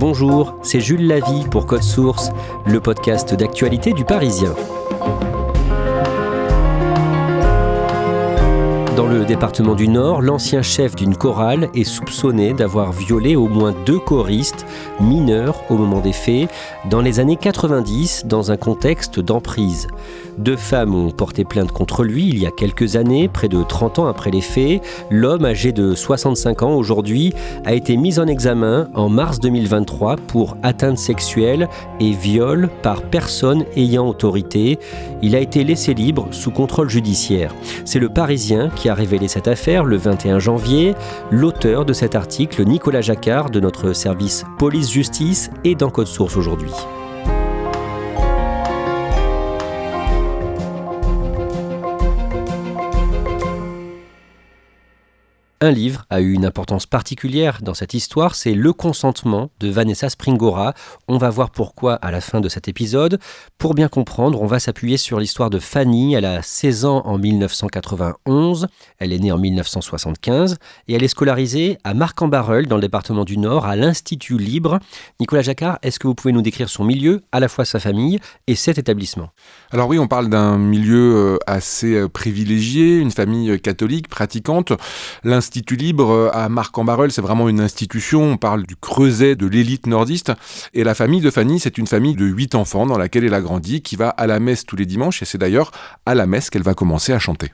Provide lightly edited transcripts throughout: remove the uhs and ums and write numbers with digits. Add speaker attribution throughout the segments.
Speaker 1: Bonjour, c'est Jules Lavie pour Code Source, le podcast d'actualité du Parisien. Dans le département du Nord, l'ancien chef d'une chorale est soupçonné d'avoir violé au moins 2 choristes mineurs au moment des faits, dans les années 90, dans un contexte d'emprise. 2 femmes ont porté plainte contre lui il y a quelques années, près de 30 ans après les faits. L'homme, âgé de 65 ans aujourd'hui, a été mis en examen en mars 2023 pour atteinte sexuelle et viol par personne ayant autorité. Il a été laissé libre sous contrôle judiciaire. C'est le Parisien qui a révélé cette affaire le 21 janvier. L'auteur de cet article, Nicolas Jacquard, de notre service police-justice, est dans Code Source aujourd'hui. Un livre a eu une importance particulière dans cette histoire, c'est Le consentement de Vanessa Springora. On va voir pourquoi à la fin de cet épisode. Pour bien comprendre, on va s'appuyer sur l'histoire de Fanny. Elle a 16 ans en 1991, elle est née en 1975 et elle est scolarisée à Marcq-en-Barœul dans le département du Nord, à l'Institut Libre. Nicolas Jacquard, est-ce que vous pouvez nous décrire son milieu, à la fois sa famille et cet établissement ?
Speaker 2: Alors oui, on parle d'un milieu assez privilégié, une famille catholique, pratiquante. L'Institut Libre à Marcq-en-Barœul, c'est vraiment une institution. On parle du creuset de l'élite nordiste. Et la famille de Fanny, c'est une famille de 8 enfants dans laquelle elle a grandi, qui va à la messe tous les dimanches. Et c'est d'ailleurs à la messe qu'elle va commencer à chanter.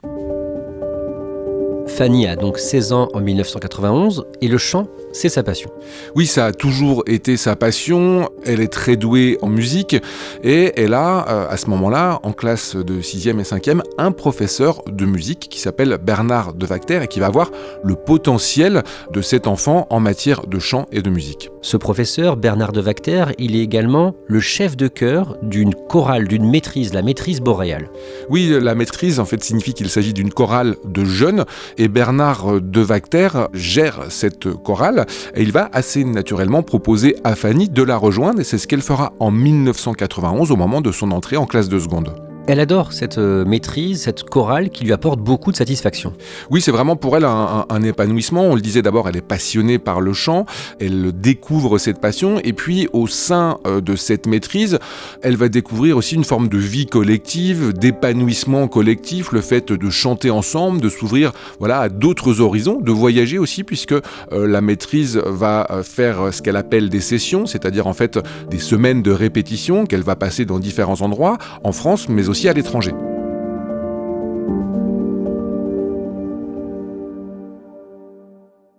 Speaker 1: Fanny a donc 16 ans en 1991 et le chant, c'est sa passion.
Speaker 2: Oui, ça a toujours été sa passion. Elle est très douée en musique et elle a, à ce moment-là, en classe de 6e et 5e, un professeur de musique qui s'appelle Bernard de Wacter et qui va voir le potentiel de cet enfant en matière de chant et de musique.
Speaker 1: Ce professeur, Bernard de Wacter, il est également le chef de chœur d'une chorale, d'une maîtrise, la maîtrise boréale.
Speaker 2: Oui, la maîtrise, en fait, signifie qu'il s'agit d'une chorale de jeunes et Bernard de Wacter gère cette chorale et il va assez naturellement proposer à Fanny de la rejoindre et c'est ce qu'elle fera en 1991 au moment de son entrée en classe de seconde.
Speaker 1: Elle adore cette maîtrise, cette chorale qui lui apporte beaucoup de satisfaction.
Speaker 2: Oui, c'est vraiment pour elle un épanouissement. On le disait d'abord, elle est passionnée par le chant, elle découvre cette passion et puis au sein de cette maîtrise, elle va découvrir aussi une forme de vie collective, d'épanouissement collectif, le fait de chanter ensemble, de s'ouvrir à d'autres horizons, de voyager aussi puisque la maîtrise va faire ce qu'elle appelle des sessions, c'est-à-dire en fait des semaines de répétition qu'elle va passer dans différents endroits en France mais aussi à l'étranger.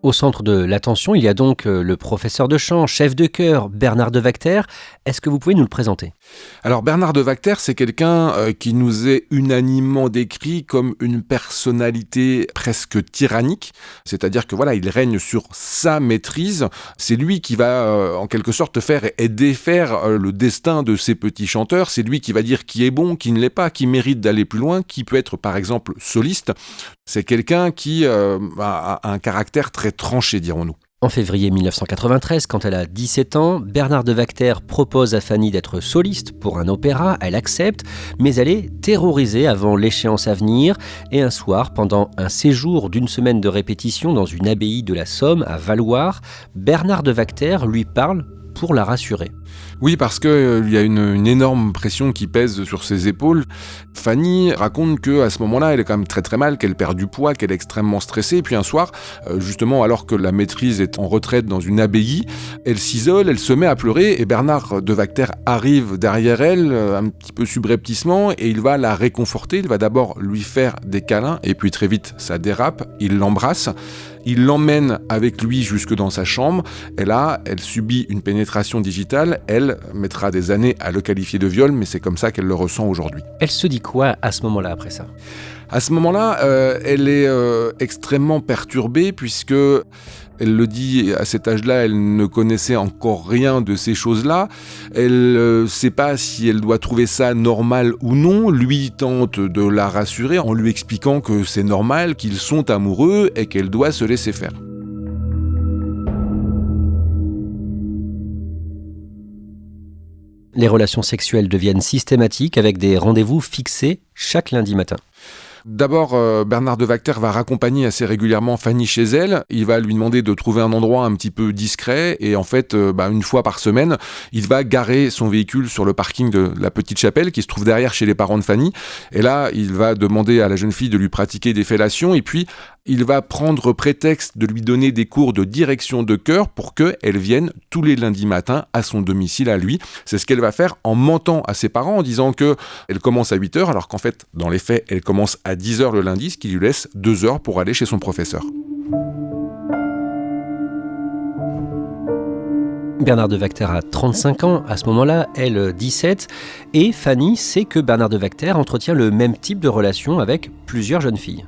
Speaker 1: Au centre de l'attention, il y a donc le professeur de chant, chef de chœur, Bernard de Wacter. Est-ce que vous pouvez nous le présenter ?
Speaker 2: Alors Bernard de Wacter, c'est quelqu'un qui nous est unanimement décrit comme une personnalité presque tyrannique. C'est-à-dire que il règne sur sa maîtrise. C'est lui qui va en quelque sorte faire et défaire le destin de ces petits chanteurs. C'est lui qui va dire qui est bon, qui ne l'est pas, qui mérite d'aller plus loin, qui peut être par exemple soliste. C'est quelqu'un qui a un caractère très tranché, dirons-nous.
Speaker 1: En février 1993, quand elle a 17 ans, Bernard de Wacter propose à Fanny d'être soliste pour un opéra. Elle accepte, mais elle est terrorisée avant l'échéance à venir. Et un soir, pendant un séjour d'une semaine de répétition dans une abbaye de la Somme, à Valloire, Bernard de Wacter lui parle pour la rassurer.
Speaker 2: Oui, parce qu'il y a une énorme pression qui pèse sur ses épaules. Fanny raconte qu'à ce moment-là, elle est quand même très très mal, qu'elle perd du poids, qu'elle est extrêmement stressée. Et puis un soir, justement, alors que la maîtrise est en retraite dans une abbaye, elle s'isole, elle se met à pleurer et Bernard de Wacter arrive derrière elle, un petit peu subrepticement, et il va la réconforter. Il va d'abord lui faire des câlins et puis très vite, ça dérape, il l'embrasse. Il l'emmène avec lui jusque dans sa chambre et là, elle subit une pénétration digitale. Elle mettra des années à le qualifier de viol, mais c'est comme ça qu'elle le ressent aujourd'hui.
Speaker 1: Elle se dit quoi à ce moment-là, après ça ?
Speaker 2: À ce moment-là, elle est extrêmement perturbée puisque elle le dit, à cet âge-là, elle ne connaissait encore rien de ces choses-là. Elle ne sait pas si elle doit trouver ça normal ou non. Lui tente de la rassurer en lui expliquant que c'est normal, qu'ils sont amoureux et qu'elle doit se laisser faire.
Speaker 1: Les relations sexuelles deviennent systématiques avec des rendez-vous fixés chaque lundi matin.
Speaker 2: D'abord, Bernard de Wacter va raccompagner assez régulièrement Fanny chez elle. Il va lui demander de trouver un endroit un petit peu discret et en fait, une fois par semaine, il va garer son véhicule sur le parking de la petite chapelle qui se trouve derrière chez les parents de Fanny. Et là, il va demander à la jeune fille de lui pratiquer des fellations et puis il va prendre prétexte de lui donner des cours de direction de chœur pour qu'elle vienne tous les lundis matins à son domicile à lui. C'est ce qu'elle va faire en mentant à ses parents en disant qu'elle commence à 8h alors qu'en fait, dans les faits, elle commence à 10h le lundi, ce qui lui laisse 2 heures pour aller chez son professeur.
Speaker 1: Bernard de Wacter a 35 ans, à ce moment-là, elle 17, et Fanny sait que Bernard de Wacter entretient le même type de relation avec plusieurs jeunes filles.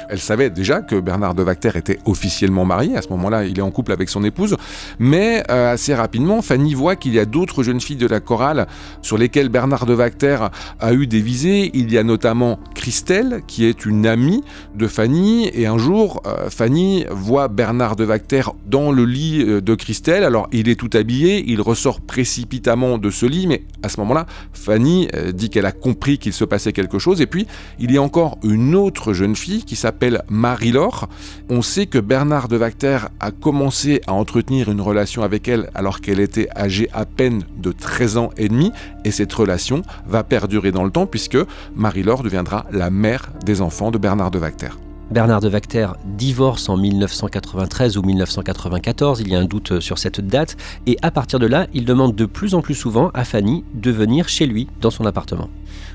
Speaker 2: Elle savait déjà que Bernard de Wacter était officiellement marié, à ce moment-là il est en couple avec son épouse, mais assez rapidement Fanny voit qu'il y a d'autres jeunes filles de la chorale sur lesquelles Bernard de Wacter a eu des visées. Il y a notamment Christelle qui est une amie de Fanny et un jour Fanny voit Bernard de Wacter dans le lit de Christelle. Alors il est tout habillé, il ressort précipitamment de ce lit, mais à ce moment-là Fanny dit qu'elle a compris qu'il se passait quelque chose. Et puis il y a encore une autre jeune fille qui s'appelle Marie-Laure. On sait que Bernard de Wacter a commencé à entretenir une relation avec elle alors qu'elle était âgée à peine de 13 ans et demi, et cette relation va perdurer dans le temps puisque Marie-Laure deviendra la mère des enfants de Bernard de Wacter.
Speaker 1: Bernard de Wacter divorce en 1993 ou 1994, il y a un doute sur cette date, et à partir de là, il demande de plus en plus souvent à Fanny de venir chez lui, dans son appartement.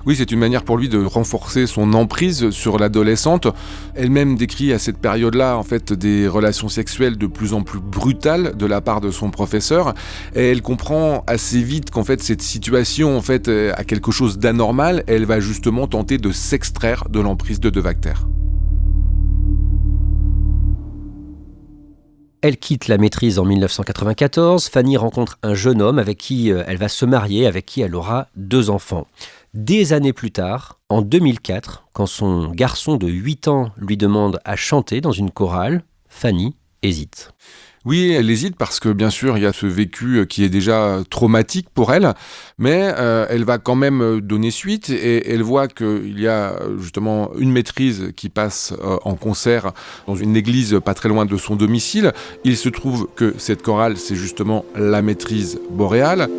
Speaker 2: Oui, c'est une manière pour lui de renforcer son emprise sur l'adolescente. Elle-même décrit à cette période-là, en fait, des relations sexuelles de plus en plus brutales de la part de son professeur. Et elle comprend assez vite qu'en fait, cette situation, en fait, a quelque chose d'anormal. Elle va justement tenter de s'extraire de l'emprise de Wacter.
Speaker 1: Elle quitte la maîtrise en 1994. Fanny rencontre un jeune homme avec qui elle va se marier, avec qui elle aura 2 enfants. Des années plus tard, en 2004, quand son garçon de 8 ans lui demande à chanter dans une chorale, Fanny hésite.
Speaker 2: Oui, elle hésite parce que bien sûr il y a ce vécu qui est déjà traumatique pour elle, mais elle va quand même donner suite et elle voit qu'il y a justement une maîtrise qui passe en concert dans une église pas très loin de son domicile. Il se trouve que cette chorale, c'est justement la maîtrise boréale.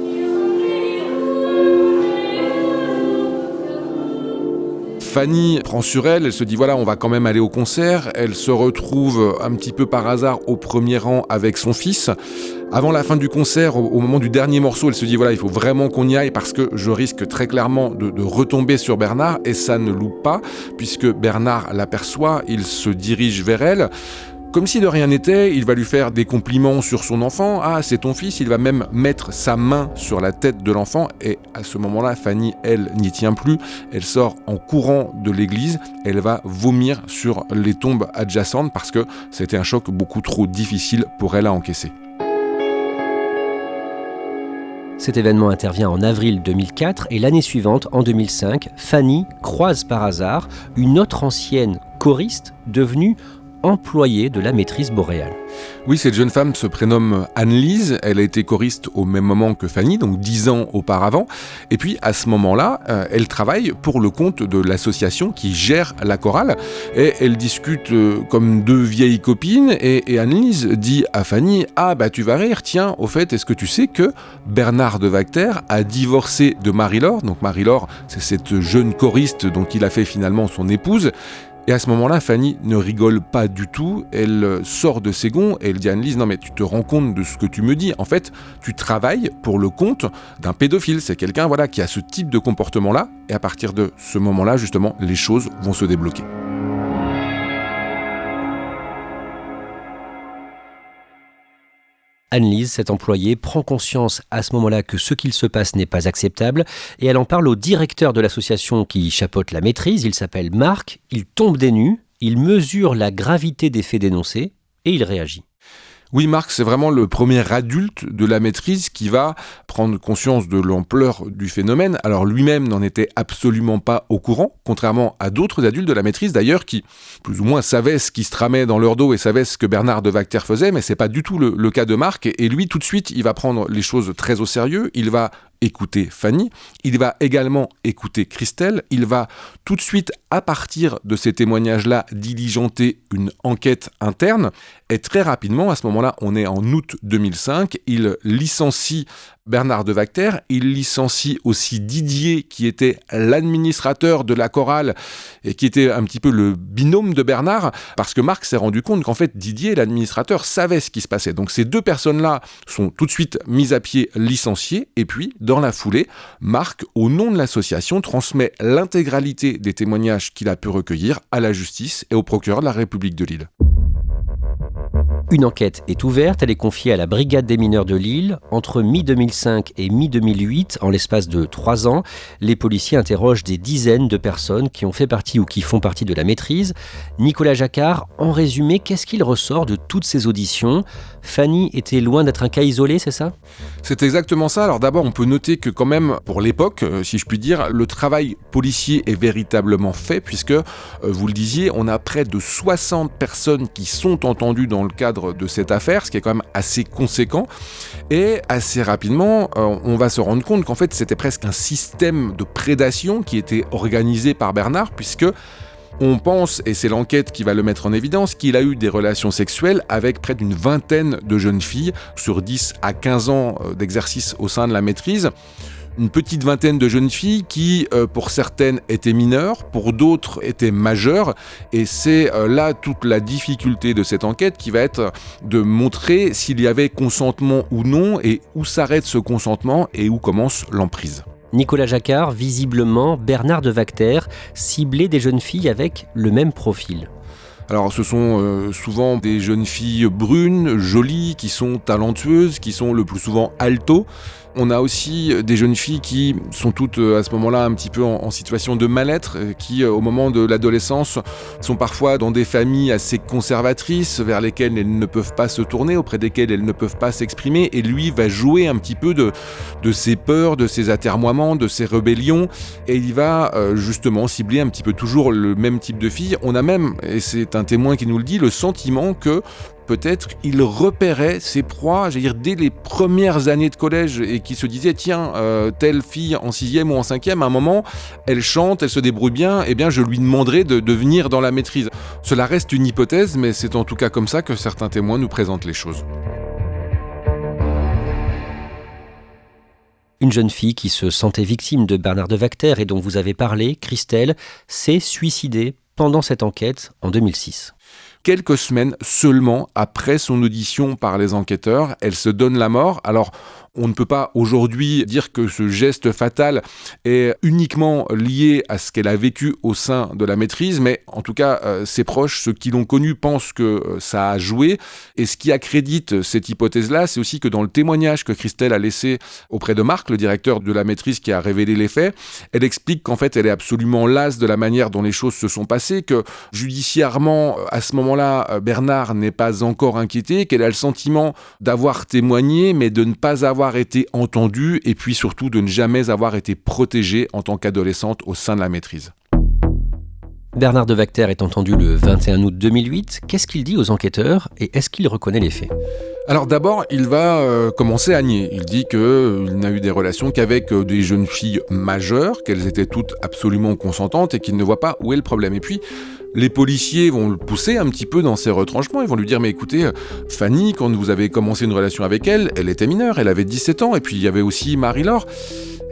Speaker 2: Fanny prend sur elle se dit voilà, on va quand même aller au concert. Elle se retrouve un petit peu par hasard au premier rang avec son fils. Avant la fin du concert, au moment du dernier morceau, elle se dit voilà, il faut vraiment qu'on y aille parce que je risque très clairement de retomber sur Bernard, et ça ne loupe pas puisque Bernard l'aperçoit, il se dirige vers elle. Comme si de rien n'était, il va lui faire des compliments sur son enfant. « Ah, c'est ton fils », il va même mettre sa main sur la tête de l'enfant. Et à ce moment-là, Fanny, elle, n'y tient plus. Elle sort en courant de l'église. Elle va vomir sur les tombes adjacentes parce que c'était un choc beaucoup trop difficile pour elle à encaisser.
Speaker 1: Cet événement intervient en avril 2004 et l'année suivante, en 2005, Fanny croise par hasard une autre ancienne choriste devenue employée de la maîtrise boréale.
Speaker 2: Oui, cette jeune femme se prénomme Anne-Lise, elle a été choriste au même moment que Fanny, donc 10 ans auparavant, et puis à ce moment-là, elle travaille pour le compte de l'association qui gère la chorale, et elle discute comme 2 vieilles copines, et Anne-Lise dit à Fanny « Ah bah tu vas rire, tiens, au fait, est-ce que tu sais que Bernard de Wacter a divorcé de Marie-Laure ?» Donc Marie-Laure, c'est cette jeune choriste dont il a fait finalement son épouse. Et à ce moment-là, Fanny ne rigole pas du tout, elle sort de ses gonds et elle dit à Anne-Lise « Non mais tu te rends compte de ce que tu me dis, en fait, tu travailles pour le compte d'un pédophile, c'est quelqu'un voilà, qui a ce type de comportement-là, et à partir de ce moment-là, justement, les choses vont se débloquer. »
Speaker 1: Anne-Lise, cette employée, prend conscience à ce moment-là que ce qu'il se passe n'est pas acceptable et elle en parle au directeur de l'association qui chapeaute la maîtrise, il s'appelle Marc, il tombe des nues, il mesure la gravité des faits dénoncés et il réagit.
Speaker 2: Oui, Marc, c'est vraiment le premier adulte de la maîtrise qui va prendre conscience de l'ampleur du phénomène. Alors lui-même n'en était absolument pas au courant, contrairement à d'autres adultes de la maîtrise d'ailleurs qui, plus ou moins, savaient ce qui se tramait dans leur dos et savaient ce que Bernard de Wacter faisait, mais c'est pas du tout le cas de Marc. Et lui, tout de suite, il va prendre les choses très au sérieux, il va écouter Fanny, il va également écouter Christelle, il va tout de suite, à partir de ces témoignages-là, diligenter une enquête interne, et très rapidement, à ce moment-là, on est en août 2005, il licencie Bernard de Vacter, il licencie aussi Didier, qui était l'administrateur de la chorale et qui était un petit peu le binôme de Bernard, parce que Marc s'est rendu compte qu'en fait Didier, l'administrateur, savait ce qui se passait. Donc ces deux personnes-là sont tout de suite mises à pied, licenciées, et puis dans la foulée, Marc, au nom de l'association, transmet l'intégralité des témoignages qu'il a pu recueillir à la justice et au procureur de la République de Lille.
Speaker 1: Une enquête est ouverte, elle est confiée à la Brigade des mineurs de Lille. Entre mi-2005 et mi-2008, en l'espace de 3 ans, les policiers interrogent des dizaines de personnes qui ont fait partie ou qui font partie de la maîtrise. Nicolas Jacquard, en résumé, qu'est-ce qu'il ressort de toutes ces auditions ? Fanny était loin d'être un cas isolé, c'est ça ?
Speaker 2: C'est exactement ça. Alors d'abord, on peut noter que quand même, pour l'époque, si je puis dire, le travail policier est véritablement fait, puisque, vous le disiez, on a près de 60 personnes qui sont entendues dans le cadre de cette affaire, ce qui est quand même assez conséquent. Et assez rapidement, on va se rendre compte qu'en fait, c'était presque un système de prédation qui était organisé par Bernard, puisque on pense, et c'est l'enquête qui va le mettre en évidence, qu'il a eu des relations sexuelles avec près d'une vingtaine de jeunes filles sur 10 à 15 ans d'exercice au sein de la maîtrise. Une petite vingtaine de jeunes filles qui, pour certaines, étaient mineures, pour d'autres, étaient majeures. Et c'est là toute la difficulté de cette enquête qui va être de montrer s'il y avait consentement ou non, et où s'arrête ce consentement et où commence l'emprise.
Speaker 1: Nicolas Jacquard, visiblement, Bernard de Vacter, ciblait des jeunes filles avec le même profil.
Speaker 2: Alors ce sont souvent des jeunes filles brunes, jolies, qui sont talentueuses, qui sont le plus souvent alto. On a aussi des jeunes filles qui sont toutes à ce moment-là un petit peu en situation de mal-être, qui au moment de l'adolescence sont parfois dans des familles assez conservatrices vers lesquelles elles ne peuvent pas se tourner, auprès desquelles elles ne peuvent pas s'exprimer, et lui va jouer un petit peu de ses peurs, de ses atermoiements, de ses rébellions, et il va justement cibler un petit peu toujours le même type de filles. On a même, et c'est un témoin qui nous le dit, le sentiment que peut-être il repérait ses proies, dès les premières années de collège, et qui se disait tiens, telle fille en 6e ou en 5e, à un moment, elle chante, elle se débrouille bien, eh bien je lui demanderai de venir dans la maîtrise. Cela reste une hypothèse, mais c'est en tout cas comme ça que certains témoins nous présentent les choses.
Speaker 1: Une jeune fille qui se sentait victime de Bernard de Vacter et dont vous avez parlé, Christelle, s'est suicidée pendant cette enquête en 2006.
Speaker 2: Quelques semaines seulement après son audition par les enquêteurs, elle se donne la mort. Alors, on ne peut pas aujourd'hui dire que ce geste fatal est uniquement lié à ce qu'elle a vécu au sein de la maîtrise, mais en tout cas, ses proches, ceux qui l'ont connue, pensent que ça a joué. Et ce qui accrédite cette hypothèse-là, c'est aussi que dans le témoignage que Christelle a laissé auprès de Marc, le directeur de la maîtrise qui a révélé les faits, elle explique qu'en fait, elle est absolument lasse de la manière dont les choses se sont passées, que judiciairement, à ce moment-là, Bernard n'est pas encore inquiété, qu'elle a le sentiment d'avoir témoigné, mais de ne pas avoir été entendue, et puis surtout de ne jamais avoir été protégée en tant qu'adolescente au sein de la maîtrise.
Speaker 1: Bernard de Vacter est entendu le 21 août 2008. Qu'est-ce qu'il dit aux enquêteurs et est-ce qu'il reconnaît les faits ?
Speaker 2: Alors d'abord, il va commencer à nier. Il dit qu'il n'a eu des relations qu'avec des jeunes filles majeures, qu'elles étaient toutes absolument consentantes et qu'il ne voit pas où est le problème. Et puis, les policiers vont le pousser un petit peu dans ses retranchements. Ils vont lui dire, mais écoutez, Fanny, quand vous avez commencé une relation avec elle, elle était mineure, elle avait 17 ans. Et puis il y avait aussi Marie-Laure.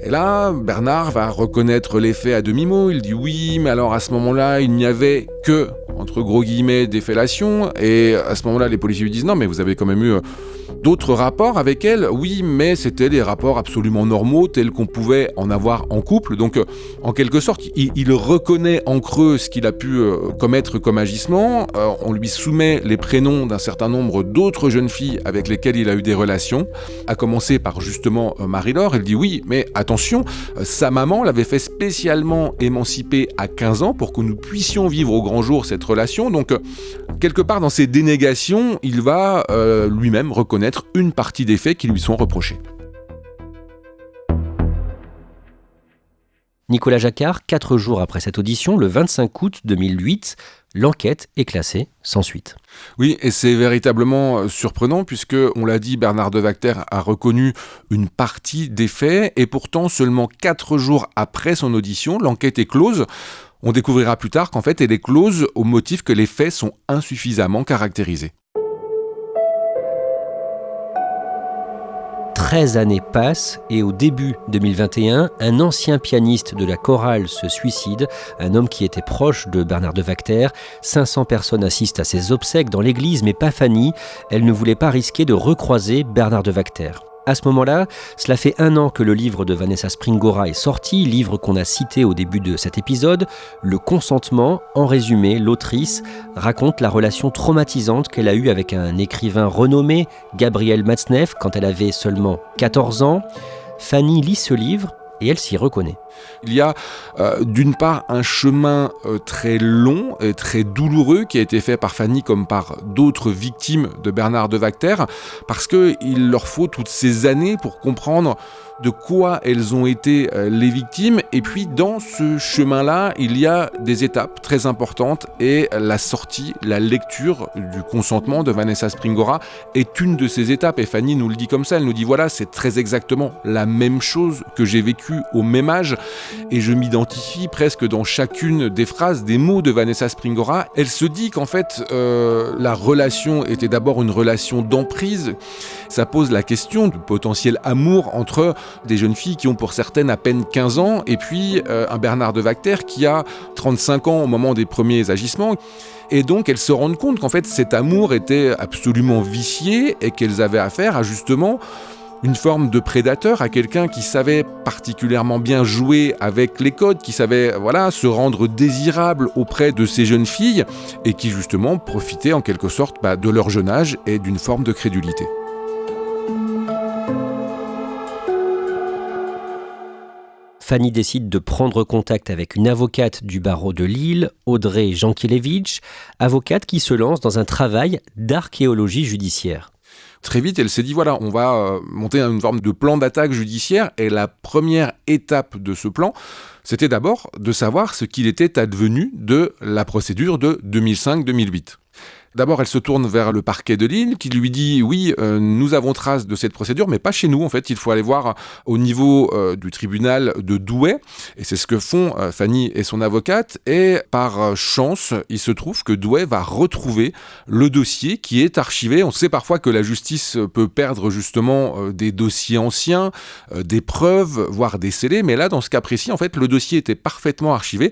Speaker 2: Et là, Bernard va reconnaître les faits à demi-mot. Il dit oui, mais alors à ce moment-là, il n'y avait que, entre gros guillemets, des fellations. Et à ce moment-là, les policiers lui disent non, mais vous avez quand même eu d'autres rapports avec elle. Oui, mais c'était des rapports absolument normaux, tels qu'on pouvait en avoir en couple. Donc, en quelque sorte, il reconnaît en creux ce qu'il a pu commettre comme agissement. On lui soumet les prénoms d'un certain nombre d'autres jeunes filles avec lesquelles il a eu des relations, à commencer par justement Marie-Laure. Elle dit oui, mais attention, sa maman l'avait fait spécialement émanciper à 15 ans pour que nous puissions vivre au grand jour cette relation. Donc, quelque part dans ses dénégations, il va lui-même reconnaître une partie des faits qui lui sont reprochés.
Speaker 1: Nicolas Jacquard, 4 jours après cette audition, le 25 août 2008, l'enquête est classée sans suite.
Speaker 2: Oui, et c'est véritablement surprenant puisque, on l'a dit, Bernard Devacter a reconnu une partie des faits et pourtant seulement 4 jours après son audition, l'enquête est close. On découvrira plus tard qu'en fait elle est close au motif que les faits sont insuffisamment caractérisés.
Speaker 1: 13 années passent et au début 2021, un ancien pianiste de la chorale se suicide, un homme qui était proche de Bernard Devacter. 500 personnes assistent à ses obsèques dans l'église, mais pas Fanny. Elle ne voulait pas risquer de recroiser Bernard Devacter. À ce moment-là, cela fait 1 an que le livre de Vanessa Springora est sorti, livre qu'on a cité au début de cet épisode. Le consentement, en résumé, l'autrice raconte la relation traumatisante qu'elle a eue avec un écrivain renommé, Gabriel Matzneff, quand elle avait seulement 14 ans. Fanny lit ce livre et elle s'y reconnaît.
Speaker 2: Il y a d'une part un chemin très long et très douloureux qui a été fait par Fanny comme par d'autres victimes de Bernard Devacter, parce qu'il leur faut toutes ces années pour comprendre de quoi elles ont été les victimes. Et puis dans ce chemin-là, il y a des étapes très importantes et la sortie, la lecture du consentement de Vanessa Springora est une de ces étapes. Et Fanny nous le dit comme ça, elle nous dit voilà, c'est très exactement la même chose que j'ai vécu au même âge. Et je m'identifie presque dans chacune des phrases, des mots de Vanessa Springora. Elle se dit qu'en fait, la relation était d'abord une relation d'emprise. Ça pose la question du potentiel amour entre des jeunes filles qui ont pour certaines à peine 15 ans et puis un Bernard Devacter qui a 35 ans au moment des premiers agissements. Et donc elles se rendent compte qu'en fait cet amour était absolument vicié et qu'elles avaient affaire à justement une forme de prédateur, à quelqu'un qui savait particulièrement bien jouer avec les codes, qui savait se rendre désirable auprès de ces jeunes filles et qui justement profitait en quelque sorte de leur jeune âge et d'une forme de crédulité.
Speaker 1: Fanny décide de prendre contact avec une avocate du barreau de Lille, Audrey Jankélévitch, avocate qui se lance dans un travail d'archéologie judiciaire.
Speaker 2: Très vite, elle s'est dit, on va monter une forme de plan d'attaque judiciaire. Et la première étape de ce plan, c'était d'abord de savoir ce qu'il était advenu de la procédure de 2005-2008. D'abord, elle se tourne vers le parquet de Lille qui lui dit « Oui, nous avons trace de cette procédure, mais pas chez nous. En fait, il faut aller voir au niveau du tribunal de Douai. » Et c'est ce que font Fanny et son avocate. Et par chance, il se trouve que Douai va retrouver le dossier qui est archivé. On sait parfois que la justice peut perdre justement des dossiers anciens, des preuves, voire des scellés. Mais là, dans ce cas précis, en fait, le dossier était parfaitement archivé.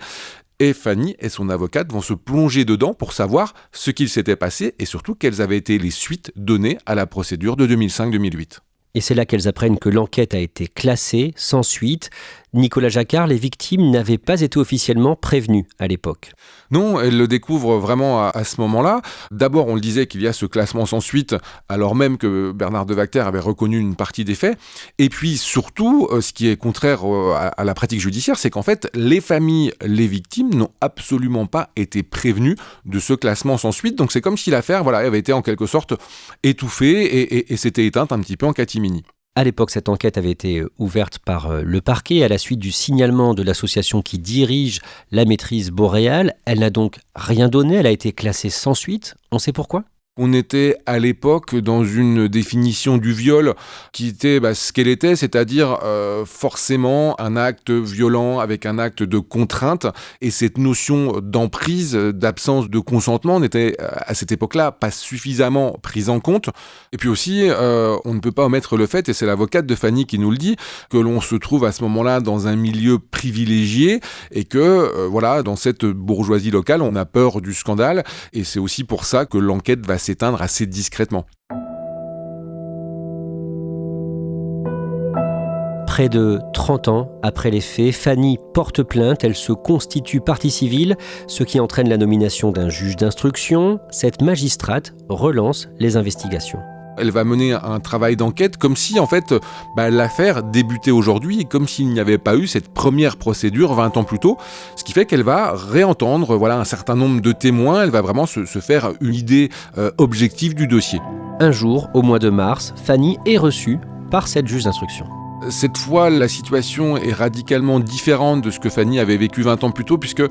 Speaker 2: Et Fanny et son avocate vont se plonger dedans pour savoir ce qu'il s'était passé et surtout quelles avaient été les suites données à la procédure de 2005-2008.
Speaker 1: Et c'est là qu'elles apprennent que l'enquête a été classée sans suite. Nicolas Jacquard, les victimes n'avaient pas été officiellement prévenues à l'époque.
Speaker 2: Non, elles le découvrent vraiment à ce moment-là. D'abord, on le disait qu'il y a ce classement sans suite, alors même que Bernard Devacter avait reconnu une partie des faits. Et puis surtout, ce qui est contraire à la pratique judiciaire, c'est qu'en fait, les familles, les victimes n'ont absolument pas été prévenues de ce classement sans suite. Donc c'est comme si l'affaire avait été en quelque sorte étouffée et s'était éteinte un petit peu en catimini.
Speaker 1: À l'époque, cette enquête avait été ouverte par le parquet à la suite du signalement de l'association qui dirige la maîtrise boréale. Elle n'a donc rien donné, elle a été classée sans suite. On sait pourquoi ?
Speaker 2: On était à l'époque dans une définition du viol qui était ce qu'elle était, c'est-à-dire forcément un acte violent avec un acte de contrainte. Et cette notion d'emprise, d'absence de consentement n'était à cette époque-là pas suffisamment prise en compte. Et puis aussi, on ne peut pas omettre le fait, et c'est l'avocate de Fanny qui nous le dit, que l'on se trouve à ce moment-là dans un milieu privilégié et que dans cette bourgeoisie locale, on a peur du scandale. Et c'est aussi pour ça que l'enquête va s'éteindre assez discrètement.
Speaker 1: Près de 30 ans après les faits, Fanny porte plainte, elle se constitue partie civile, ce qui entraîne la nomination d'un juge d'instruction. Cette magistrate relance les investigations.
Speaker 2: Elle va mener un travail d'enquête comme si, en fait, l'affaire débutait aujourd'hui et comme s'il n'y avait pas eu cette première procédure 20 ans plus tôt. Ce qui fait qu'elle va réentendre un certain nombre de témoins. Elle va vraiment se faire une idée objective du dossier.
Speaker 1: Un jour, au mois de mars, Fanny est reçue par cette juge d'instruction.
Speaker 2: cette fois, la situation est radicalement différente de ce que Fanny avait vécu 20 ans plus tôt, puisque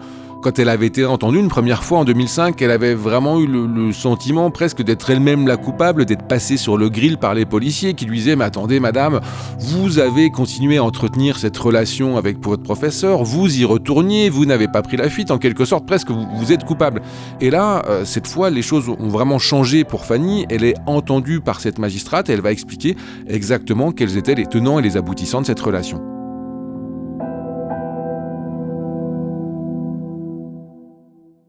Speaker 2: quand elle avait été entendue une première fois en 2005, elle avait vraiment eu le sentiment presque d'être elle-même la coupable, d'être passée sur le grill par les policiers qui lui disaient « Mais attendez madame, vous avez continué à entretenir cette relation avec votre professeur, vous y retourniez, vous n'avez pas pris la fuite, en quelque sorte presque vous êtes coupable ». Et là, cette fois, les choses ont vraiment changé pour Fanny, elle est entendue par cette magistrate et elle va expliquer exactement quels étaient les tenants et les aboutissants de cette relation.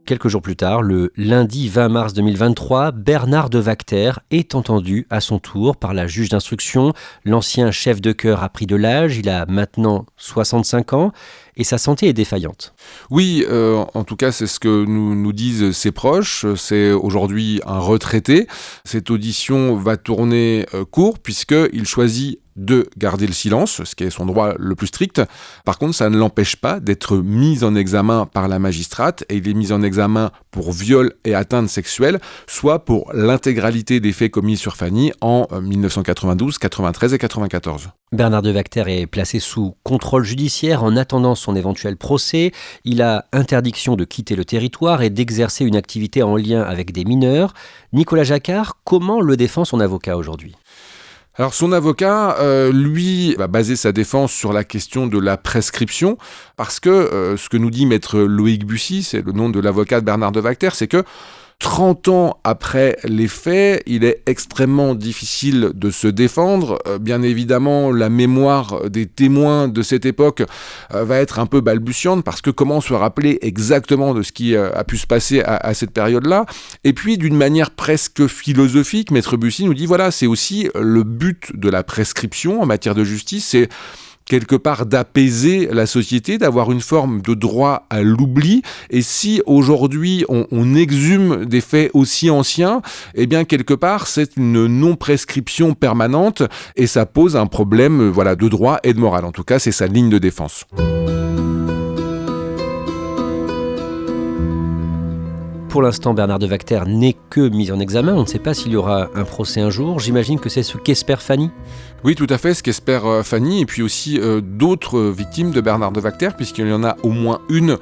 Speaker 1: Quelques jours plus tard, le lundi 20 mars 2023, Bernard de Wachter est entendu à son tour par la juge d'instruction. L'ancien chef de chœur a pris de l'âge, il a maintenant 65 ans et sa santé est défaillante.
Speaker 2: Oui, en tout cas, c'est ce que nous disent ses proches. C'est aujourd'hui un retraité. Cette audition va tourner court puisqu'il choisit de garder le silence, ce qui est son droit le plus strict. Par contre, ça ne l'empêche pas d'être mis en examen par la magistrate, et il est mis en examen pour viol et atteinte sexuelle, soit pour l'intégralité des faits commis sur Fanny en 1992, 93 et 94.
Speaker 1: Bernard de Wachter est placé sous contrôle judiciaire en attendant son éventuel procès. Il a interdiction de quitter le territoire et d'exercer une activité en lien avec des mineurs. Nicolas Jacquard, comment le défend son avocat aujourd'hui ?
Speaker 2: Alors son avocat, lui, va baser sa défense sur la question de la prescription, parce que ce que nous dit maître Loïc Bussy, c'est le nom de l'avocat de Bernard de Wachter, c'est que 30 ans après les faits, il est extrêmement difficile de se défendre. Bien évidemment, la mémoire des témoins de cette époque va être un peu balbutiante, parce que comment se rappeler exactement de ce qui a pu se passer à cette période-là. Et puis, d'une manière presque philosophique, maître Bussy nous dit, voilà, c'est aussi le but de la prescription en matière de justice, c'est quelque part d'apaiser la société, d'avoir une forme de droit à l'oubli. Et si aujourd'hui on exhume des faits aussi anciens, eh bien quelque part c'est une non-prescription permanente et ça pose un problème de droit et de morale. En tout cas, c'est sa ligne de défense.
Speaker 1: Pour l'instant, Bernard de Wachter n'est que mis en examen. On ne sait pas s'il y aura un procès un jour. J'imagine que c'est ce qu'espère Fanny.
Speaker 2: Oui, tout à fait, ce qu'espère Fanny, et puis aussi d'autres victimes de Bernard de Wachter, puisqu'il y en a au moins une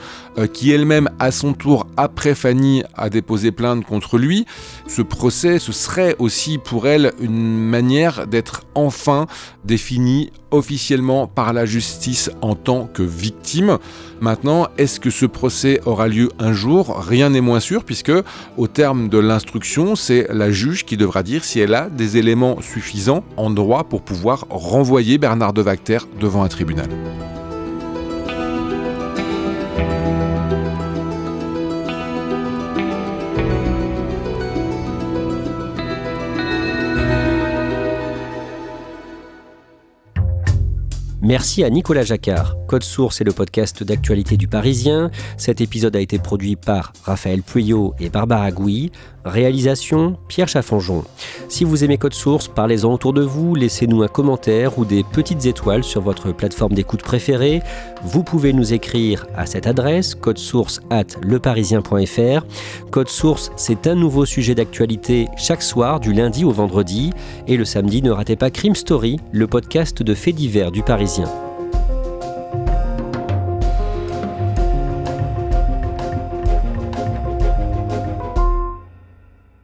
Speaker 2: qui elle-même, à son tour, après Fanny, a déposé plainte contre lui. Ce procès, ce serait aussi pour elle une manière d'être enfin définie officiellement par la justice en tant que victime. Maintenant, est-ce que ce procès aura lieu un jour ? Rien n'est moins sûr, puisque au terme de l'instruction, c'est la juge qui devra dire si elle a des éléments suffisants en droit pour pouvoir renvoyer Bernard de Wachter devant un tribunal.
Speaker 1: Merci à Nicolas Jacquard. Code Source est le podcast d'actualité du Parisien. Cet épisode a été produit par Raphaël Pueyo et Barbara Gouy. Réalisation, Pierre Chaffanjon. Si vous aimez Code Source, parlez-en autour de vous, laissez-nous un commentaire ou des petites étoiles sur votre plateforme d'écoute préférée. Vous pouvez nous écrire à cette adresse, codesource@leparisien.fr. Code Source, c'est un nouveau sujet d'actualité chaque soir, du lundi au vendredi. Et le samedi, ne ratez pas Crime Story, le podcast de faits divers du Parisien.